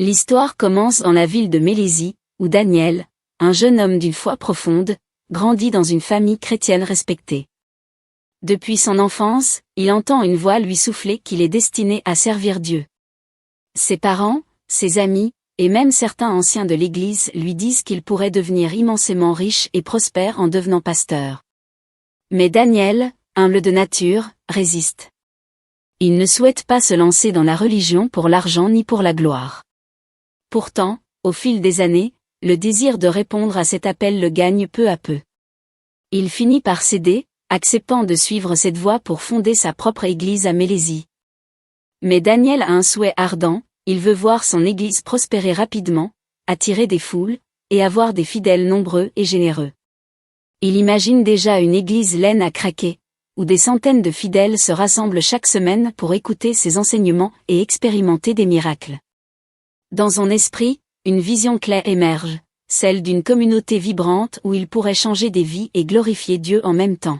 L'histoire commence dans la ville de Mélésie, où Daniel, un jeune homme d'une foi profonde, grandit dans une famille chrétienne respectée. Depuis son enfance, il entend une voix lui souffler qu'il est destiné à servir Dieu. Ses parents, ses amis, et même certains anciens de l'Église lui disent qu'il pourrait devenir immensément riche et prospère en devenant pasteur. Mais Daniel, humble de nature, résiste. Il ne souhaite pas se lancer dans la religion pour l'argent ni pour la gloire. Pourtant, au fil des années, le désir de répondre à cet appel le gagne peu à peu. Il finit par céder, acceptant de suivre cette voie pour fonder sa propre église à Mélésie. Mais Daniel a un souhait ardent, il veut voir son église prospérer rapidement, attirer des foules, et avoir des fidèles nombreux et généreux. Il imagine déjà une église pleine à craquer, où des centaines de fidèles se rassemblent chaque semaine pour écouter ses enseignements et expérimenter des miracles. Dans son esprit, une vision claire émerge, celle d'une communauté vibrante où il pourrait changer des vies et glorifier Dieu en même temps.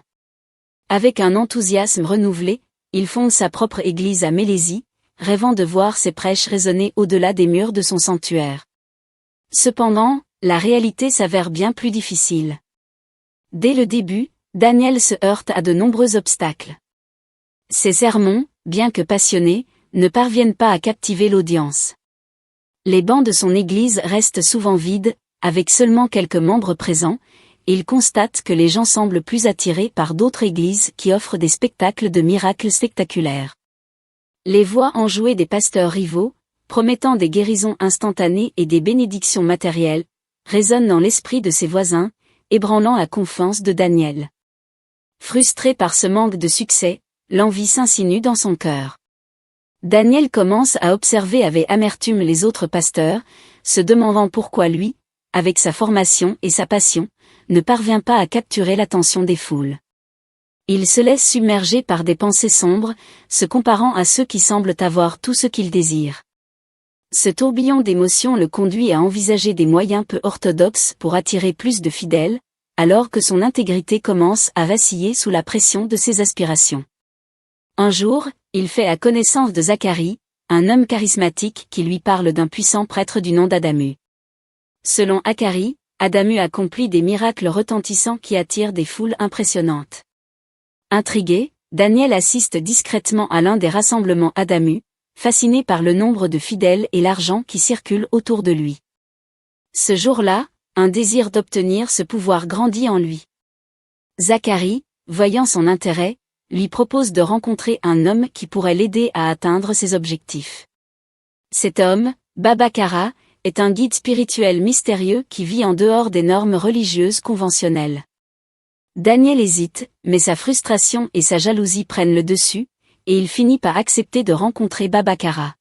Avec un enthousiasme renouvelé, il fonde sa propre église à Mélésie, rêvant de voir ses prêches résonner au-delà des murs de son sanctuaire. Cependant, la réalité s'avère bien plus difficile. Dès le début, Daniel se heurte à de nombreux obstacles. Ses sermons, bien que passionnés, ne parviennent pas à captiver l'audience. Les bancs de son église restent souvent vides, avec seulement quelques membres présents, et il constate que les gens semblent plus attirés par d'autres églises qui offrent des spectacles de miracles spectaculaires. Les voix enjouées des pasteurs rivaux, promettant des guérisons instantanées et des bénédictions matérielles, résonnent dans l'esprit de ses voisins, ébranlant la confiance de Daniel. Frustré par ce manque de succès, l'envie s'insinue dans son cœur. Daniel commence à observer avec amertume les autres pasteurs, se demandant pourquoi lui, avec sa formation et sa passion, ne parvient pas à capturer l'attention des foules. Il se laisse submerger par des pensées sombres, se comparant à ceux qui semblent avoir tout ce qu'il désire. Ce tourbillon d'émotions le conduit à envisager des moyens peu orthodoxes pour attirer plus de fidèles, alors que son intégrité commence à vaciller sous la pression de ses aspirations. Un jour, il fait la connaissance de Zacharie, un homme charismatique qui lui parle d'un puissant prêtre du nom d'Adamu. Selon Zacharie, Adamu accomplit des miracles retentissants qui attirent des foules impressionnantes. Intrigué, Daniel assiste discrètement à l'un des rassemblements Adamu, fasciné par le nombre de fidèles et l'argent qui circule autour de lui. Ce jour-là, un désir d'obtenir ce pouvoir grandit en lui. Zacharie, voyant son intérêt, lui propose de rencontrer un homme qui pourrait l'aider à atteindre ses objectifs. Cet homme, Baba Kara, est un guide spirituel mystérieux qui vit en dehors des normes religieuses conventionnelles. Daniel hésite, mais sa frustration et sa jalousie prennent le dessus, et il finit par accepter de rencontrer Baba Kara.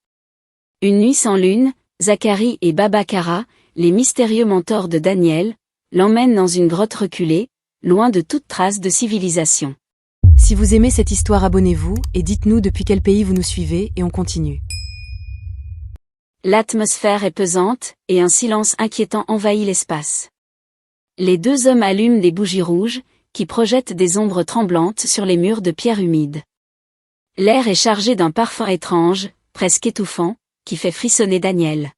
Une nuit sans lune, Zacharie et Baba Kara, les mystérieux mentors de Daniel, l'emmènent dans une grotte reculée, loin de toute trace de civilisation. Si vous aimez cette histoire, abonnez-vous et dites-nous depuis quel pays vous nous suivez et on continue. L'atmosphère est pesante, et un silence inquiétant envahit l'espace. Les deux hommes allument des bougies rouges, qui projettent des ombres tremblantes sur les murs de pierre humide. L'air est chargé d'un parfum étrange, presque étouffant, qui fait frissonner Daniel.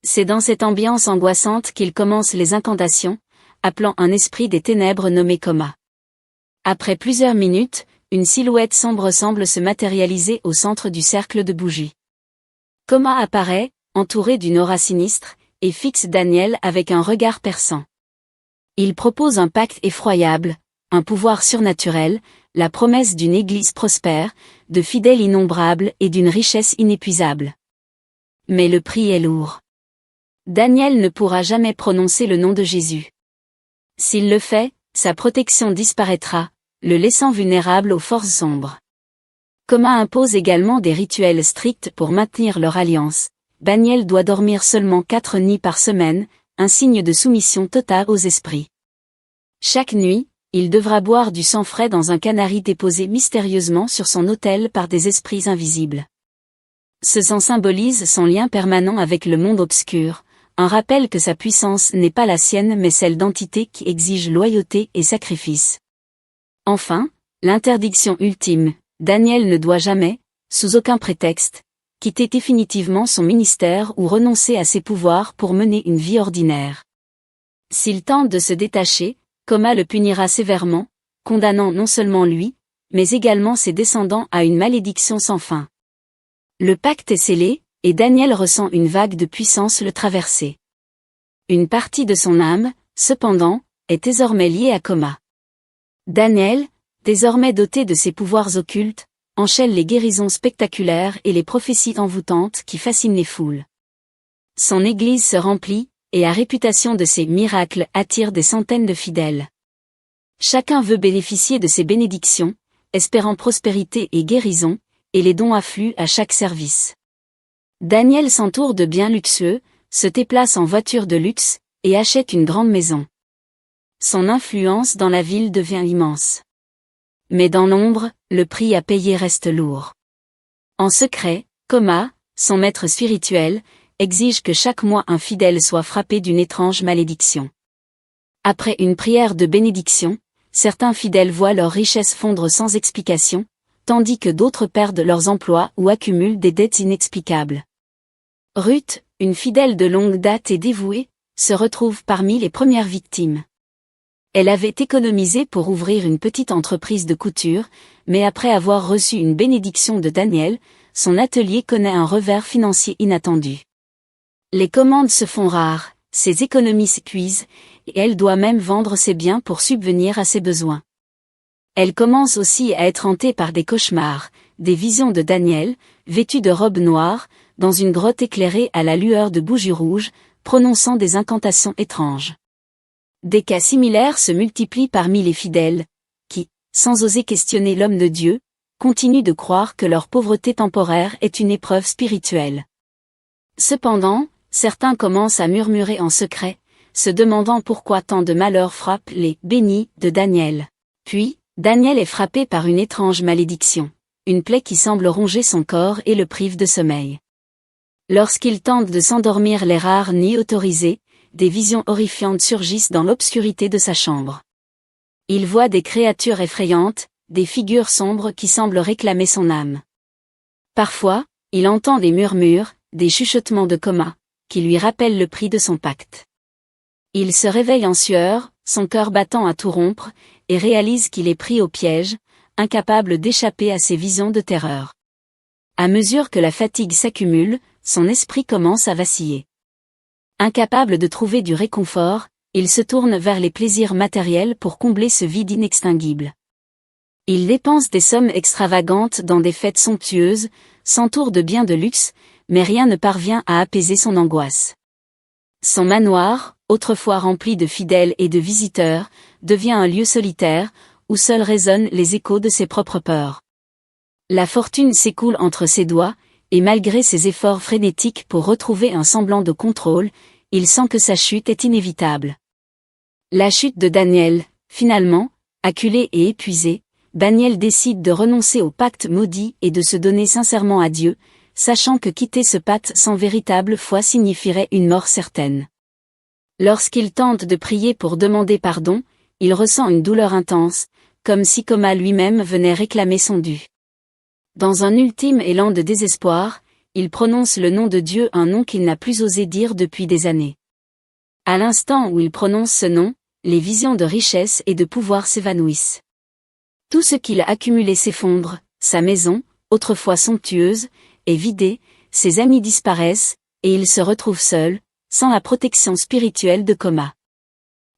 C'est dans cette ambiance angoissante qu'il commence les incantations, appelant un esprit des ténèbres nommé Coma. Après plusieurs minutes, une silhouette sombre semble se matérialiser au centre du cercle de bougies. Coma apparaît, entouré d'une aura sinistre, et fixe Daniel avec un regard perçant. Il propose un pacte effroyable, un pouvoir surnaturel, la promesse d'une église prospère, de fidèles innombrables et d'une richesse inépuisable. Mais le prix est lourd. Daniel ne pourra jamais prononcer le nom de Jésus. S'il le fait, sa protection disparaîtra, le laissant vulnérable aux forces sombres. Coma impose également des rituels stricts pour maintenir leur alliance. Daniel doit dormir seulement 4 nuits par semaine, un signe de soumission totale aux esprits. Chaque nuit, il devra boire du sang frais dans un canari déposé mystérieusement sur son autel par des esprits invisibles. Ce sang symbolise son lien permanent avec le monde obscur, un rappel que sa puissance n'est pas la sienne mais celle d'entités qui exigent loyauté et sacrifice. Enfin, l'interdiction ultime, Daniel ne doit jamais, sous aucun prétexte, quitter définitivement son ministère ou renoncer à ses pouvoirs pour mener une vie ordinaire. S'il tente de se détacher, Coma le punira sévèrement, condamnant non seulement lui, mais également ses descendants à une malédiction sans fin. Le pacte est scellé, et Daniel ressent une vague de puissance le traverser. Une partie de son âme, cependant, est désormais liée à Coma. Daniel, désormais doté de ses pouvoirs occultes, enchaîne les guérisons spectaculaires et les prophéties envoûtantes qui fascinent les foules. Son église se remplit, et la réputation de ses miracles attire des centaines de fidèles. Chacun veut bénéficier de ses bénédictions, espérant prospérité et guérison, et les dons affluent à chaque service. Daniel s'entoure de biens luxueux, se déplace en voiture de luxe, et achète une grande maison. Son influence dans la ville devient immense. Mais dans l'ombre, le prix à payer reste lourd. En secret, Coma, son maître spirituel, exige que chaque mois un fidèle soit frappé d'une étrange malédiction. Après une prière de bénédiction, certains fidèles voient leur richesse fondre sans explication, tandis que d'autres perdent leurs emplois ou accumulent des dettes inexplicables. Ruth, une fidèle de longue date et dévouée, se retrouve parmi les premières victimes. Elle avait économisé pour ouvrir une petite entreprise de couture, mais après avoir reçu une bénédiction de Daniel, son atelier connaît un revers financier inattendu. Les commandes se font rares, ses économies s'épuisent, et elle doit même vendre ses biens pour subvenir à ses besoins. Elle commence aussi à être hantée par des cauchemars, des visions de Daniel, vêtu de robes noires, dans une grotte éclairée à la lueur de bougies rouges, prononçant des incantations étranges. Des cas similaires se multiplient parmi les fidèles, qui, sans oser questionner l'homme de Dieu, continuent de croire que leur pauvreté temporaire est une épreuve spirituelle. Cependant, certains commencent à murmurer en secret, se demandant pourquoi tant de malheurs frappent les « bénis » de Daniel. Puis, Daniel est frappé par une étrange malédiction, une plaie qui semble ronger son corps et le prive de sommeil. Lorsqu'il tente de s'endormir les rares nuits autorisées, des visions horrifiantes surgissent dans l'obscurité de sa chambre. Il voit des créatures effrayantes, des figures sombres qui semblent réclamer son âme. Parfois, il entend des murmures, des chuchotements de Coma, qui lui rappellent le prix de son pacte. Il se réveille en sueur, son cœur battant à tout rompre, et réalise qu'il est pris au piège, incapable d'échapper à ses visions de terreur. À mesure que la fatigue s'accumule, son esprit commence à vaciller. Incapable de trouver du réconfort, il se tourne vers les plaisirs matériels pour combler ce vide inextinguible. Il dépense des sommes extravagantes dans des fêtes somptueuses, s'entoure de biens de luxe, mais rien ne parvient à apaiser son angoisse. Son manoir, autrefois rempli de fidèles et de visiteurs, devient un lieu solitaire, où seuls résonnent les échos de ses propres peurs. La fortune s'écoule entre ses doigts, et malgré ses efforts frénétiques pour retrouver un semblant de contrôle, il sent que sa chute est inévitable. La chute de Daniel, finalement, acculé et épuisé, Daniel décide de renoncer au pacte maudit et de se donner sincèrement à Dieu, sachant que quitter ce pacte sans véritable foi signifierait une mort certaine. Lorsqu'il tente de prier pour demander pardon, il ressent une douleur intense, comme si Coma lui-même venait réclamer son dû. Dans un ultime élan de désespoir, il prononce le nom de Dieu, un nom qu'il n'a plus osé dire depuis des années. À l'instant où il prononce ce nom, les visions de richesse et de pouvoir s'évanouissent. Tout ce qu'il a accumulé s'effondre, sa maison, autrefois somptueuse, est vidée, ses amis disparaissent, et il se retrouve seul, sans la protection spirituelle de Coma.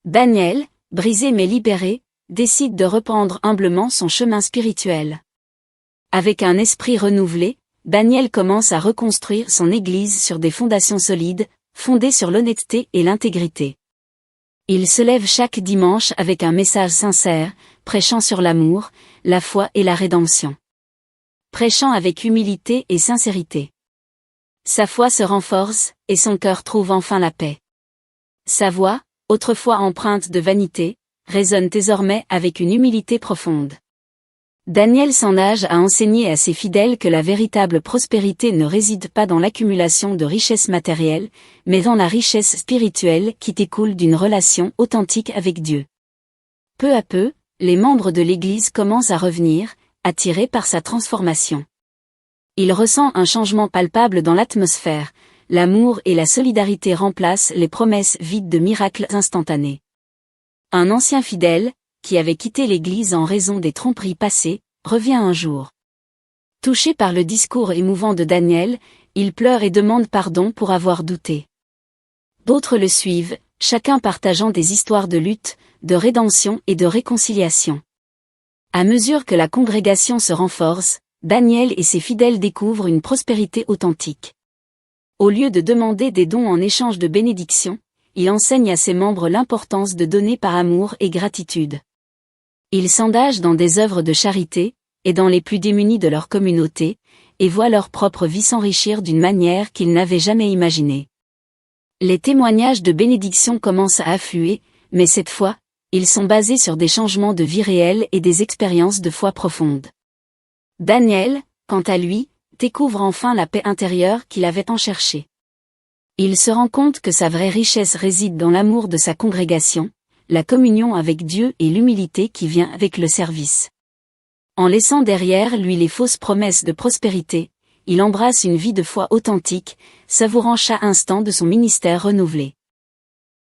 Daniel, brisé mais libéré, décide de reprendre humblement son chemin spirituel. Avec un esprit renouvelé, Daniel commence à reconstruire son église sur des fondations solides, fondées sur l'honnêteté et l'intégrité. Il se lève chaque dimanche avec un message sincère, prêchant sur l'amour, la foi et la rédemption. Prêchant avec humilité et sincérité. Sa foi se renforce, et son cœur trouve enfin la paix. Sa voix, autrefois empreinte de vanité, résonne désormais avec une humilité profonde. Daniel s'engage à enseigner à ses fidèles que la véritable prospérité ne réside pas dans l'accumulation de richesses matérielles, mais dans la richesse spirituelle qui découle d'une relation authentique avec Dieu. Peu à peu, les membres de l'Église commencent à revenir, attirés par sa transformation. Il ressent un changement palpable dans l'atmosphère, l'amour et la solidarité remplacent les promesses vides de miracles instantanés. Un ancien fidèle, qui avait quitté l'Église en raison des tromperies passées, revient un jour. Touché par le discours émouvant de Daniel, il pleure et demande pardon pour avoir douté. D'autres le suivent, chacun partageant des histoires de lutte, de rédemption et de réconciliation. À mesure que la congrégation se renforce, Daniel et ses fidèles découvrent une prospérité authentique. Au lieu de demander des dons en échange de bénédictions, il enseigne à ses membres l'importance de donner par amour et gratitude. Il s'engage dans des œuvres de charité, aidant les plus démunis de leur communauté, et voit leur propre vie s'enrichir d'une manière qu'ils n'avaient jamais imaginée. Les témoignages de bénédiction commencent à affluer, mais cette fois, ils sont basés sur des changements de vie réels et des expériences de foi profondes. Daniel, quant à lui, découvre enfin la paix intérieure qu'il avait tant cherchée. Il se rend compte que sa vraie richesse réside dans l'amour de sa congrégation, la communion avec Dieu et l'humilité qui vient avec le service. En laissant derrière lui les fausses promesses de prospérité, il embrasse une vie de foi authentique, savourant chaque instant de son ministère renouvelé.